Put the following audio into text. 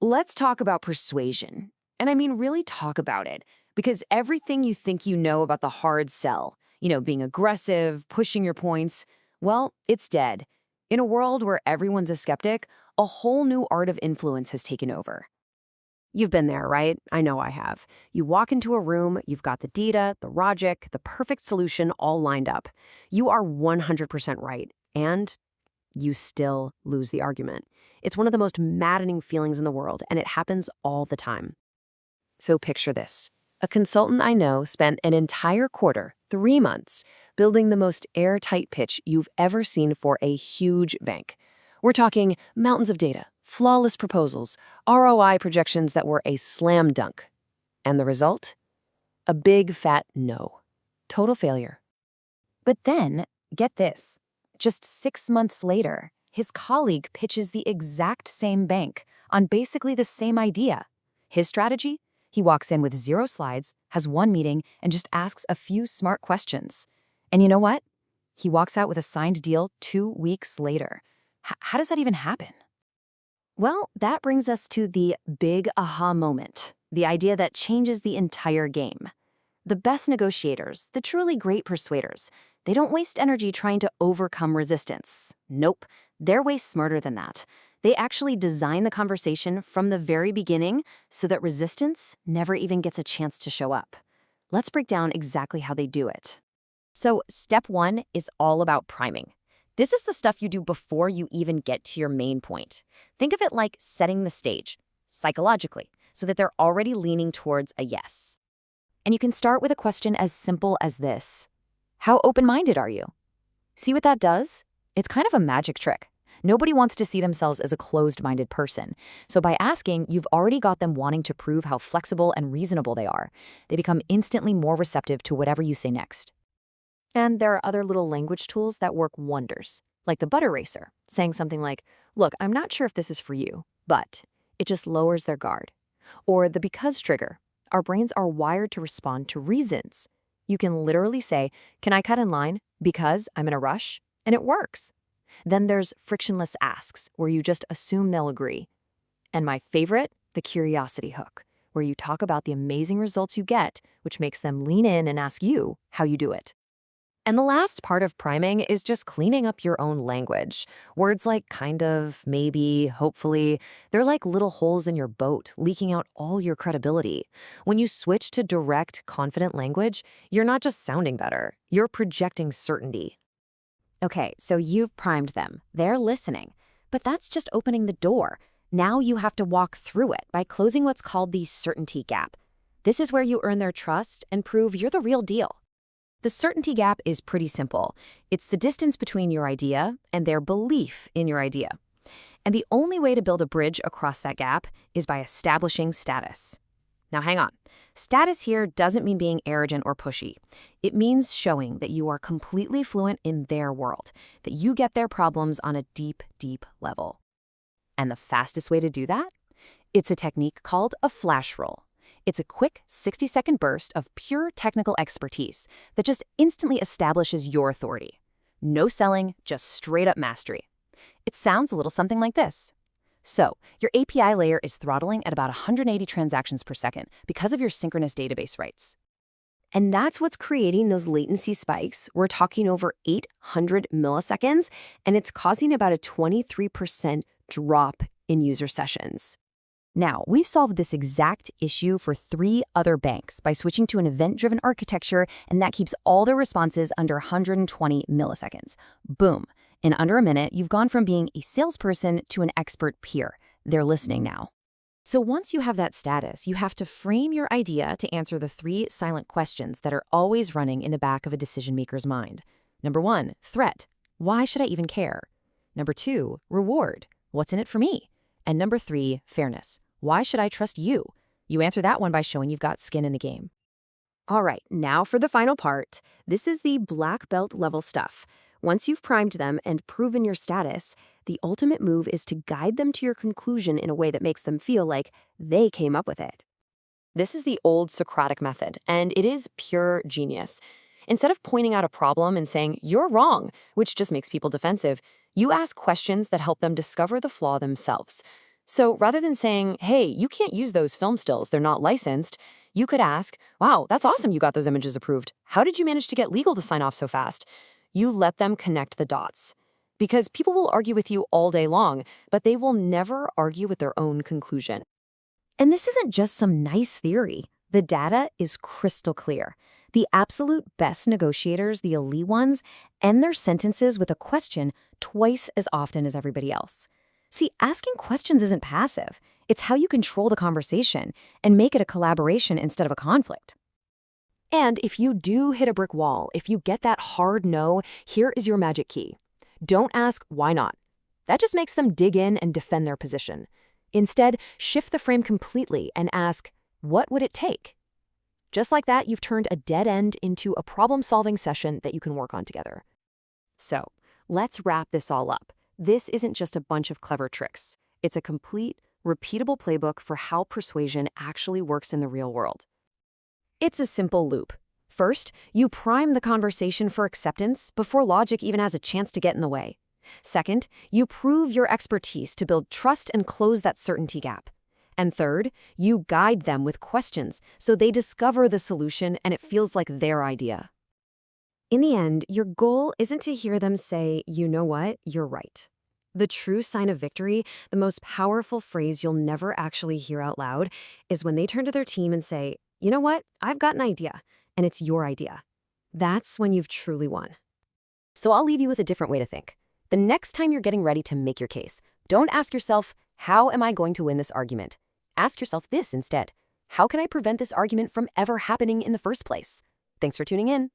Let's talk about persuasion. And I mean, really talk about it. Because everything you think you know about the hard sell, being aggressive, pushing your points, well, it's dead. In a world where everyone's a skeptic, a whole new art of influence has taken over. You've been there, right? I know I have. You walk into a room, you've got the data, the logic, the perfect solution all lined up. You are 100% right, and you still lose the argument. It's one of the most maddening feelings in the world, and it happens all the time. So picture this. A consultant I know spent an entire quarter, 3 months, building the most airtight pitch you've ever seen for a huge bank. We're talking mountains of data, flawless proposals, ROI projections that were a slam dunk. And the result? A big fat no. Total failure. But then, get this, just 6 months later, his colleague pitches the exact same bank on basically the same idea. His strategy? He walks in with 0 slides, has 1 meeting, and just asks a few smart questions. And you know what? He walks out with a signed deal 2 weeks later. How does that even happen? Well, that brings us to the big aha moment, the idea that changes the entire game. The best negotiators, the truly great persuaders, they don't waste energy trying to overcome resistance. Nope, they're way smarter than that. They actually design the conversation from the very beginning so that resistance never even gets a chance to show up. Let's break down exactly how they do it. So, step 1 is all about priming. This is the stuff you do before you even get to your main point. Think of it like setting the stage, psychologically, so that they're already leaning towards a yes. And you can start with a question as simple as this. How open-minded are you? See what that does? It's kind of a magic trick. Nobody wants to see themselves as a closed-minded person. So by asking, you've already got them wanting to prove how flexible and reasonable they are. They become instantly more receptive to whatever you say next. And there are other little language tools that work wonders, like the butter racer, saying something like, look, I'm not sure if this is for you, but it just lowers their guard. Or the because trigger. Our brains are wired to respond to reasons. You can literally say, can I cut in line because I'm in a rush? And it works. Then there's frictionless asks, where you just assume they'll agree. And my favorite, the curiosity hook, where you talk about the amazing results you get, which makes them lean in and ask you how you do it. And the last part of priming is just cleaning up your own language. Words like kind of, maybe, hopefully, they're like little holes in your boat, leaking out all your credibility. When you switch to direct, confident language, you're not just sounding better, you're projecting certainty. Okay, so you've primed them. They're listening. But that's just opening the door. Now you have to walk through it by closing what's called the certainty gap. This is where you earn their trust and prove you're the real deal. The certainty gap is pretty simple. It's the distance between your idea and their belief in your idea. And the only way to build a bridge across that gap is by establishing status. Now hang on. Status here doesn't mean being arrogant or pushy. It means showing that you are completely fluent in their world, that you get their problems on a deep, deep level. And the fastest way to do that? It's a technique called a flash roll. It's a quick 60-second burst of pure technical expertise that just instantly establishes your authority. No selling, just straight-up mastery. It sounds a little something like this. So, your API layer is throttling at about 180 transactions per second because of your synchronous database writes. And that's what's creating those latency spikes. We're talking over 800 milliseconds, and it's causing about a 23% drop in user sessions. Now, we've solved this exact issue for 3 other banks by switching to an event-driven architecture, and that keeps all their responses under 120 milliseconds. Boom. In under a minute, you've gone from being a salesperson to an expert peer. They're listening now. So once you have that status, you have to frame your idea to answer the 3 silent questions that are always running in the back of a decision-maker's mind. Number 1, threat. Why should I even care? Number 2, reward. What's in it for me? And number 3, fairness. Why should I trust you? You answer that one by showing you've got skin in the game. All right, now for the final part. This is the black belt level stuff. Once you've primed them and proven your status, the ultimate move is to guide them to your conclusion in a way that makes them feel like they came up with it. This is the old Socratic method, and it is pure genius. Instead of pointing out a problem and saying, you're wrong, which just makes people defensive, you ask questions that help them discover the flaw themselves. So rather than saying, hey, you can't use those film stills, they're not licensed, you could ask, wow, that's awesome you got those images approved. How did you manage to get legal to sign off so fast? You let them connect the dots. Because people will argue with you all day long, but they will never argue with their own conclusion. And this isn't just some nice theory. The data is crystal clear. The absolute best negotiators, the elite ones, end their sentences with a question twice as often as everybody else. See, asking questions isn't passive. It's how you control the conversation and make it a collaboration instead of a conflict. And if you do hit a brick wall, if you get that hard no, here is your magic key. Don't ask why not. That just makes them dig in and defend their position. Instead, shift the frame completely and ask, what would it take? Just like that, you've turned a dead end into a problem-solving session that you can work on together. So, let's wrap this all up. This isn't just a bunch of clever tricks. It's a complete, repeatable playbook for how persuasion actually works in the real world. It's a simple loop. First, you prime the conversation for acceptance before logic even has a chance to get in the way. Second, you prove your expertise to build trust and close that certainty gap. And third, you guide them with questions so they discover the solution and it feels like their idea. In the end, your goal isn't to hear them say, you know what, you're right. The true sign of victory, the most powerful phrase you'll never actually hear out loud, is when they turn to their team and say, you know what, I've got an idea, and it's your idea. That's when you've truly won. So I'll leave you with a different way to think. The next time you're getting ready to make your case, don't ask yourself, how am I going to win this argument? Ask yourself this instead. How can I prevent this argument from ever happening in the first place? Thanks for tuning in.